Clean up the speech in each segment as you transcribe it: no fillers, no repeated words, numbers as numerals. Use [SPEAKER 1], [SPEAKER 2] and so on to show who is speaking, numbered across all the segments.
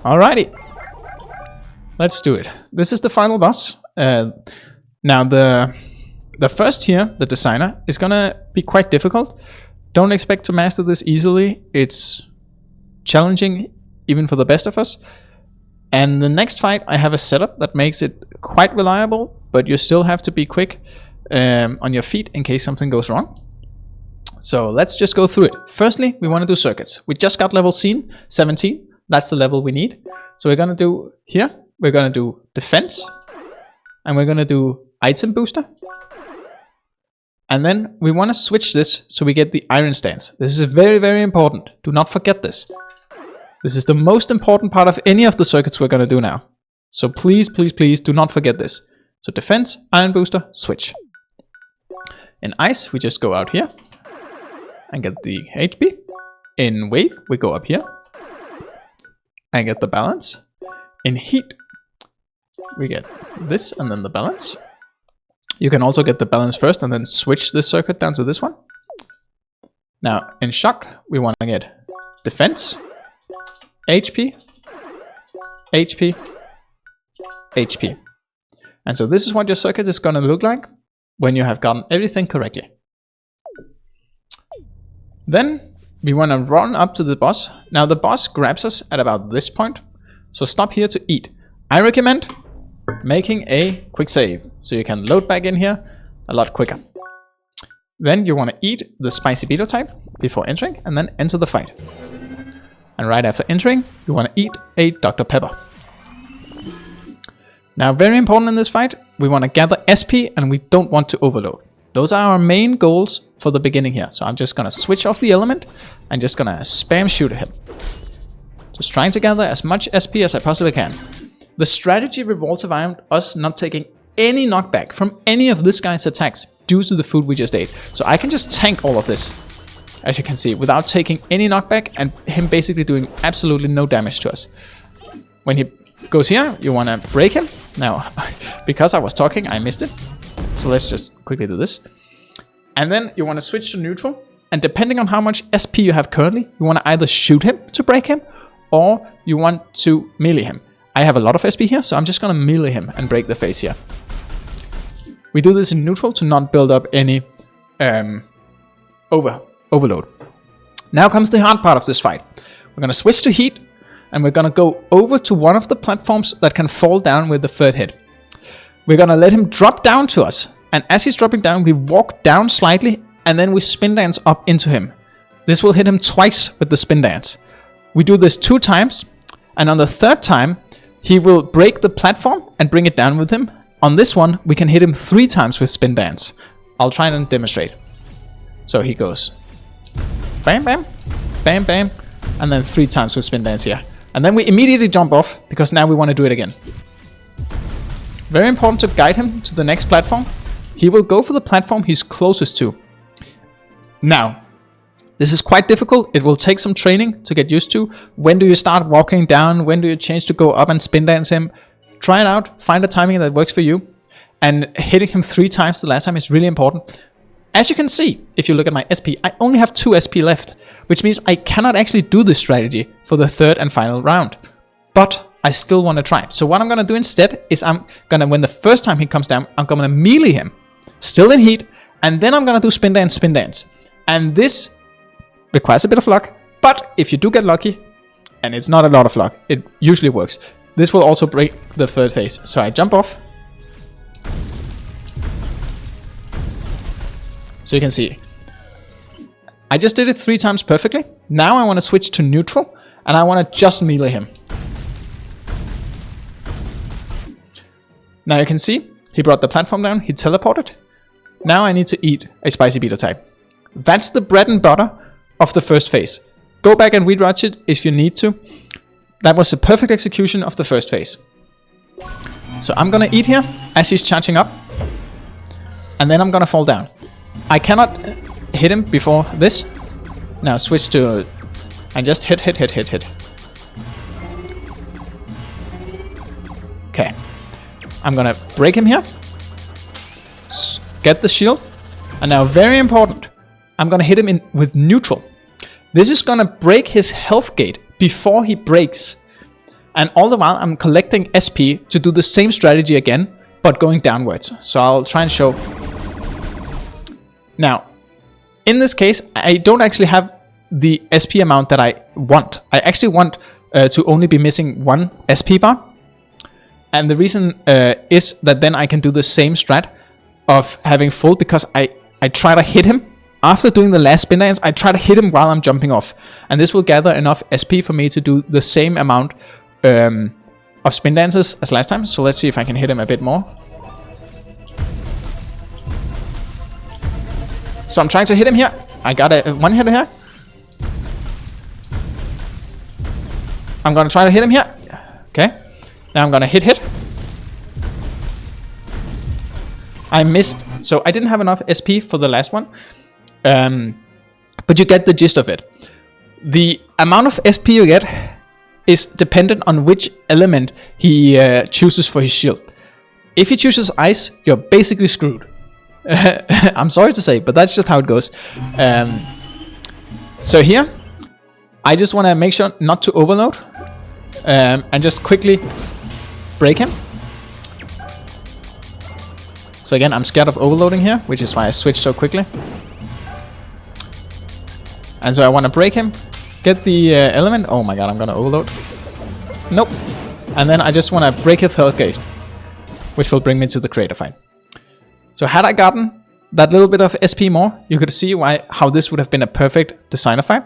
[SPEAKER 1] Alrighty. Let's do it. This is the final boss. Now the first here, the designer, is gonna be quite difficult. Don't expect to master this easily. It's challenging even for the best of us. And the next fight, I have a setup that makes it quite reliable, but you still have to be quick on your feet in case something goes wrong. So let's just go through it. Firstly, we want to do circuits. We just got level 17. That's the level we need. So we're gonna do here, we're gonna do defense, and we're gonna do item booster. And then we want to switch this so we get the iron stance. This is very, very important. Do not forget this. This is the most important part of any of the circuits we're going to do now. So please, please, please do not forget this. So defense, iron booster, switch. In ice, we just go out here and get the HP. In wave, we go up here and get the balance. In heat, we get this and then the balance. You can also get the balance first and then switch this circuit down to this one. Now in shock, we want to get defense, HP, HP, HP. And so this is what your circuit is going to look like when you have gotten everything correctly. Then we want to run up to the boss. Now the boss grabs us at about this point. So stop here to eat. I recommend making a quick save so you can load back in here a lot quicker. Then you want to eat the spicy beetle type before entering and then enter the fight. And right after entering, you want to eat a Dr. Pepper. Now very important in this fight, we want to gather SP and we don't want to overload. Those are our main goals for the beginning here. So I'm just going to switch off the element and just going to spam shoot at him. Just trying to gather as much SP as I possibly can. The strategy revolves around us not taking any knockback from any of this guy's attacks due to the food we just ate. So I can just tank all of this, as you can see, without taking any knockback and him basically doing absolutely no damage to us. When he goes here, you want to break him. Now, because I was talking, I missed it. So let's just quickly do this. And then you want to switch to neutral. And depending on how much SP you have currently, you want to either shoot him to break him or you want to melee him. I have a lot of SP here, so I'm just going to melee him and break the face here. We do this in neutral to not build up any overload. Now comes the hard part of this fight. We're going to switch to heat, and we're going to go over to one of the platforms that can fall down with the third hit. We're going to let him drop down to us, and as he's dropping down, we walk down slightly, and then we spin dance up into him. This will hit him twice with the spin dance. We do this 2 times, and on the 3rd time, he will break the platform and bring it down with him. On this one, we can hit him 3 times with spin dance. I'll try and demonstrate. So he goes bam, bam, bam, bam, and then 3 times with spin dance here. And then we immediately jump off because now we want to do it again. Very important to guide him to the next platform. He will go for the platform he's closest to. Now, this is quite difficult. It will take some training to get used to. When do you start walking down? When do you change to go up and spin dance him? Try it out. Find a timing that works for you. And hitting him 3 times the last time is really important. As you can see, if you look at my SP, I only have 2 SP left, which means I cannot actually do this strategy for the 3rd and final round. But I still want to try. So what I'm going to do instead is I'm going to, when the first time he comes down, I'm going to melee him, still in heat, and then I'm going to do spin dance. And this requires a bit of luck, but if you do get lucky, and it's not a lot of luck, it usually works. This will also break the 3rd phase. So I jump off. So you can see, I just did it 3 times perfectly. Now I want to switch to neutral, and I want to just melee him. Now you can see, he brought the platform down, he teleported. Now I need to eat a spicy beetle type. That's the bread and butter of the first phase. Go back and rewatch it if you need to. That was a perfect execution of the first phase. So I'm gonna eat here as he's charging up, and then I'm gonna fall down. I cannot hit him before this. Now switch to and just hit. Okay, I'm gonna break him here, get the shield, and now very important, I'm gonna hit him in with neutral. This is gonna break his health gate before he breaks. And all the while I'm collecting SP to do the same strategy again, but going downwards. So I'll try and show. Now, in this case, I don't actually have the SP amount that I want. I actually want to only be missing 1 SP bar. And the reason is that then I can do the same strat of having full, because I try to hit him. After doing the last spin dance, I try to hit him while I'm jumping off. And this will gather enough SP for me to do the same amount of spin dances as last time. So let's see if I can hit him a bit more. So I'm trying to hit him here. I got a 1 hit here. I'm gonna try to hit him here. Okay. Now I'm gonna hit. I missed, so I didn't have enough SP for the last one. But you get the gist of it. The amount of SP you get is dependent on which element he chooses for his shield. If he chooses ice, you're basically screwed. I'm sorry to say, but that's just how it goes. So here, I just want to make sure not to overload, and just quickly break him. So again, I'm scared of overloading here, which is why I switched so quickly. And so I want to break him, get the element. Oh my god, I'm gonna overload. Nope. And then I just want to break his health gate, which will bring me to the creator fight. So had I gotten that little bit of SP more, you could see how this would have been a perfect designer fight.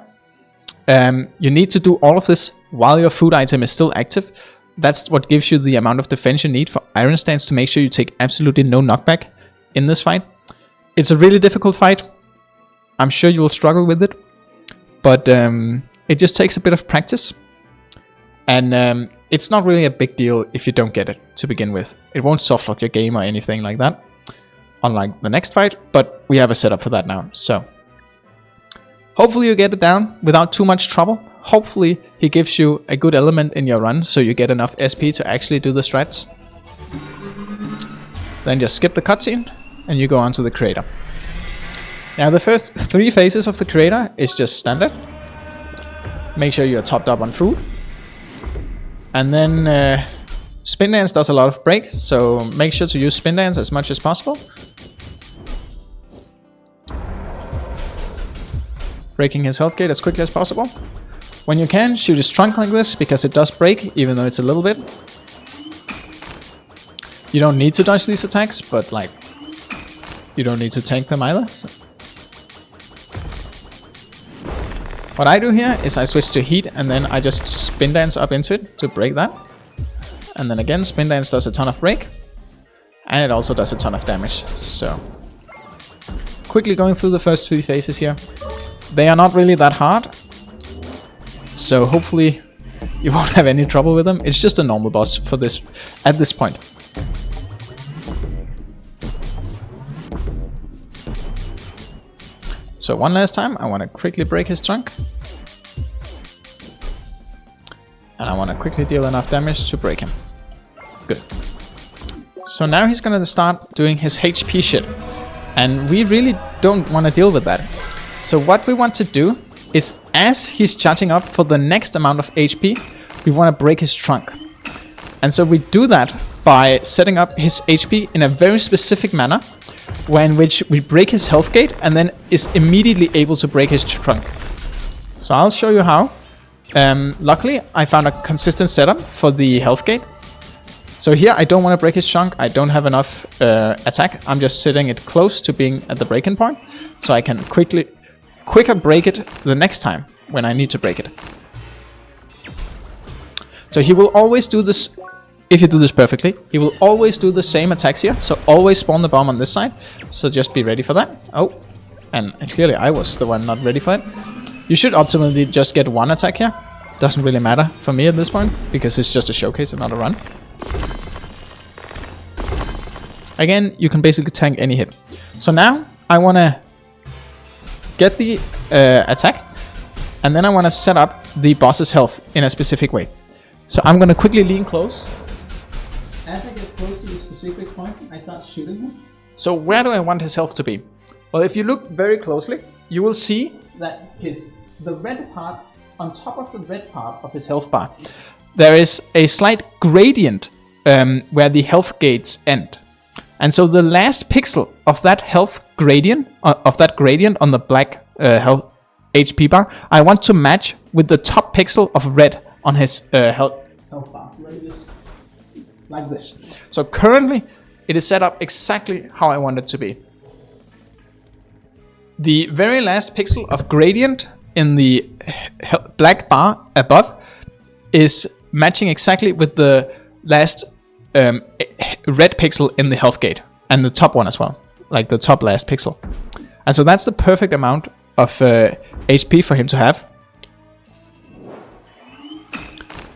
[SPEAKER 1] You need to do all of this while your food item is still active. That's what gives you the amount of defense you need for Iron Stance to make sure you take absolutely no knockback in this fight. It's a really difficult fight. I'm sure you will struggle with it. But it just takes a bit of practice. And it's not really a big deal if you don't get it to begin with. It won't softlock your game or anything like that. Unlike the next fight. But we have a setup for that now. So hopefully you get it down without too much trouble. Hopefully he gives you a good element in your run so you get enough SP to actually do the strats. Then just skip the cutscene and you go on to the creator. Now the first 3 phases of the creator is just standard. Make sure you're topped up on food. And then spin dance does a lot of break, so make sure to use spin dance as much as possible. Breaking his health gate as quickly as possible. When you can, shoot his trunk like this, because it does break, even though it's a little bit. You don't need to dodge these attacks, but like, you don't need to tank them either. So. What I do here is I switch to heat, and then I just spin dance up into it to break that. And then again, spin dance does a ton of break. And it also does a ton of damage, so. Quickly going through the first 3 phases here. They are not really that hard. So hopefully you won't have any trouble with them. It's just a normal boss for this at this point. So one last time, I want to quickly break his trunk. And I want to quickly deal enough damage to break him. Good. So now he's going to start doing his HP shit. And we really don't want to deal with that. So what we want to do is, as he's charging up for the next amount of HP, we want to break his trunk. And so we do that by setting up his HP in a very specific manner, in which we break his health gate and then is immediately able to break his trunk. So I'll show you how. Luckily, I found a consistent setup for the health gate. So here I don't want to break his trunk, I don't have enough attack, I'm just setting it close to being at the breaking point, so I can quicker break it the next time when I need to break it. So he will always do this, if you do this perfectly, he will always do the same attacks here, so always spawn the bomb on this side, so just be ready for that. Oh, and clearly I was the one not ready for it. You should ultimately just get 1 attack here, doesn't really matter for me at this point, because it's just a showcase and not a run. Again, you can basically tank any hit. So now I want to get the attack, and then I want to set up the boss's health in a specific way. So I'm going to quickly lean close. As I get close to the specific point, I start shooting him. So where do I want his health to be? Well, if you look very closely, you will see that the red part, on top of the red part of his health bar, there is a slight gradient where the health gates end. And so the last pixel of that health gradient, on the black health HP bar, I want to match with the top pixel of red on his health bar. So let me just, like this. So currently it is set up exactly how I want it to be. The very last pixel of gradient in the black bar above is matching exactly with the last red pixel in the health gate, and the top one as well, like the top last pixel. And so that's the perfect amount of HP for him to have.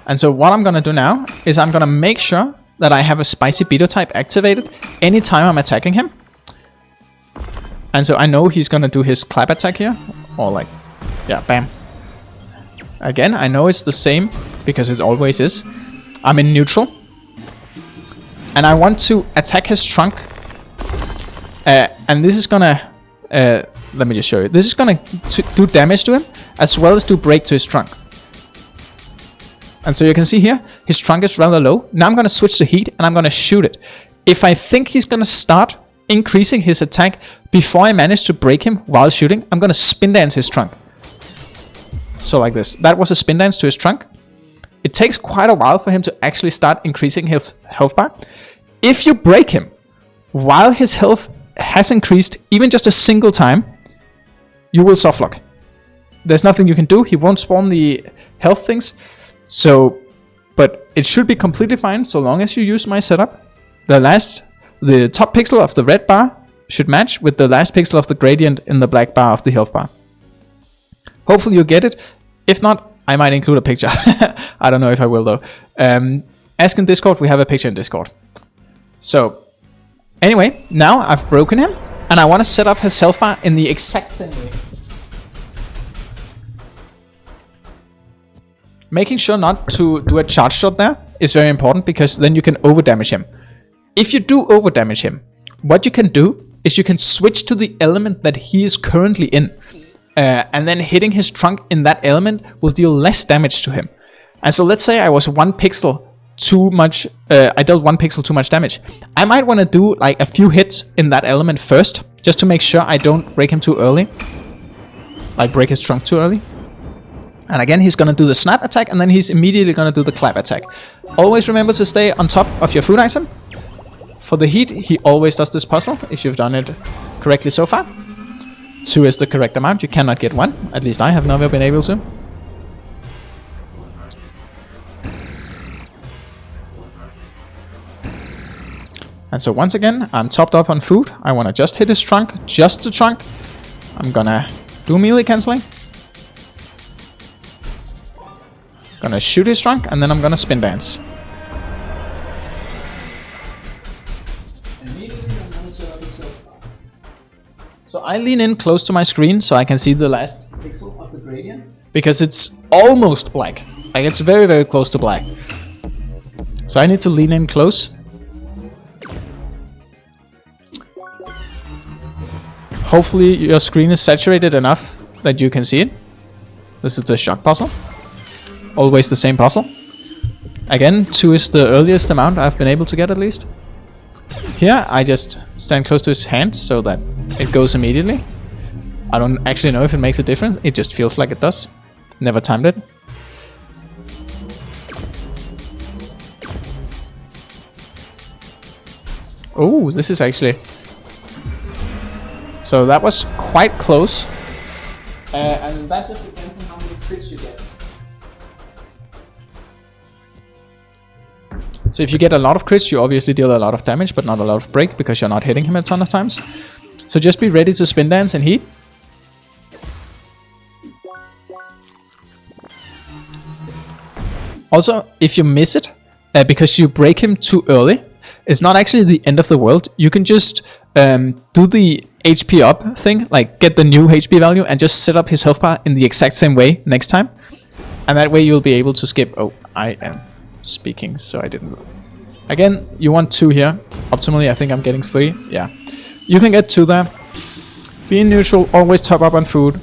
[SPEAKER 1] And so what I'm gonna do now is I'm gonna make sure that I have a spicy beetle type activated anytime I'm attacking him. And so I know he's gonna do his clap attack here, or like, yeah, bam. Again, I know it's the same because it always is. I'm in neutral, and I want to attack his trunk. And this is gonna, let me just show you. This is gonna do damage to him as well as do break to his trunk. And so you can see here, his trunk is rather low. Now I'm gonna switch to heat and I'm gonna shoot it. If I think he's gonna start increasing his attack before I manage to break him while shooting, I'm gonna spin dance his trunk. So like this. That was a spin dance to his trunk. It takes quite a while for him to actually start increasing his health bar. If you break him while his health has increased even just a single time, you will softlock. There's nothing you can do. He won't spawn the health things. So, but it should be completely fine so long as you use my setup. The top pixel of the red bar should match with the last pixel of the gradient in the black bar of the health bar. Hopefully you get it. If not, I might include a picture. I don't know if I will though. Ask in Discord, we have a picture in Discord. So, anyway, now I've broken him, and I want to set up his health bar in the exact same way. Making sure not to do a charge shot there is very important, because then you can over damage him. If you do over damage him, what you can do is you can switch to the element that he is currently in. And then hitting his trunk in that element will deal less damage to him. And so let's say I was 1 pixel too much, I dealt 1 pixel too much damage. I might want to do like a few hits in that element first, just to make sure I don't break him too early. Like break his trunk too early. And again, he's going to do the snap attack, and then he's immediately going to do the clap attack. Always remember to stay on top of your food item. For the heat, he always does this puzzle, if you've done it correctly so far. 2 is the correct amount, you cannot get 1. At least I have never been able to. And so once again, I'm topped up on food. I want to just hit his trunk, just the trunk. I'm gonna do melee cancelling. Gonna shoot his trunk, and then I'm gonna spin dance. So I lean in close to my screen so I can see the last pixel of the gradient, because it's almost black. Like it's very, very close to black. So I need to lean in close. Hopefully your screen is saturated enough that you can see it. This is the shock puzzle. Always the same puzzle. Again, 2 is the earliest amount I've been able to get, at least. Here I just stand close to his hand so that it goes immediately. I don't actually know if it makes a difference. It just feels like it does. Never timed it. Oh, this is actually... So that was quite close. And that just depends on how many crits you get. So if you get a lot of crits, you obviously deal a lot of damage, but not a lot of break, because you're not hitting him a ton of times. So just be ready to spin dance and heat. Also, if you miss it, because you break him too early, it's not actually the end of the world. You can just do the HP up thing, like get the new HP value and just set up his health bar in the exact same way next time. And that way you'll be able to skip... Oh, I am speaking, so I didn't... Again, you want 2 here. Optimally, I think I'm getting 3. Yeah. You can get 2 there. Be in neutral, always top up on food.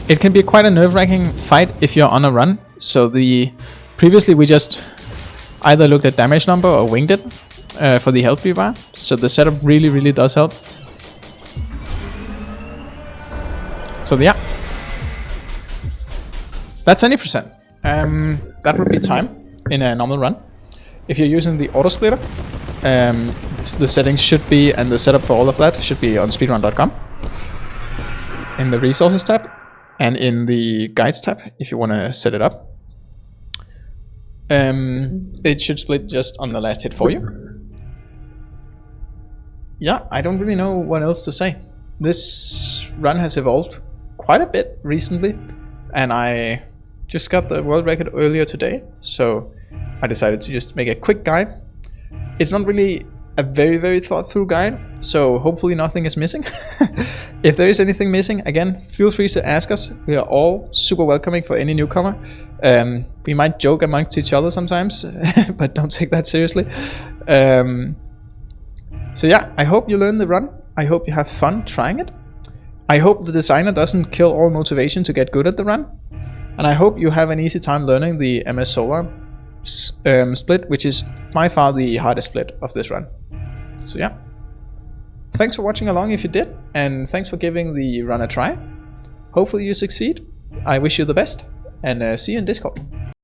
[SPEAKER 1] it can be quite a nerve-wracking fight if you're on a run. So previously we just either looked at damage number or winged it for the health bar. So the setup really does help. So yeah, that's any percent. That would be time in a normal run. If you're using the auto splitter, the settings should be, and the setup for all of that should be on speedrun.com in the resources tab and in the guides tab if you want to set it up. It should split just on the last hit for you. Yeah, I don't really know what else to say. This run has evolved quite a bit recently, and I just got the world record earlier today, so I decided to just make a quick guide. It's not really a very thought through guide, so hopefully nothing is missing. If there is anything missing, again, feel free to ask us. We are all super welcoming for any newcomer. We might joke amongst each other sometimes, but don't take that seriously. So yeah, I hope you learn the run. I hope you have fun trying it. I hope the designer doesn't kill all motivation to get good at the run. And I hope you have an easy time learning the MS Solar split, which is by far the hardest split of this run. So yeah, thanks for watching along if you did, and thanks for giving the run a try. Hopefully you succeed. I wish you the best, and see you in Discord.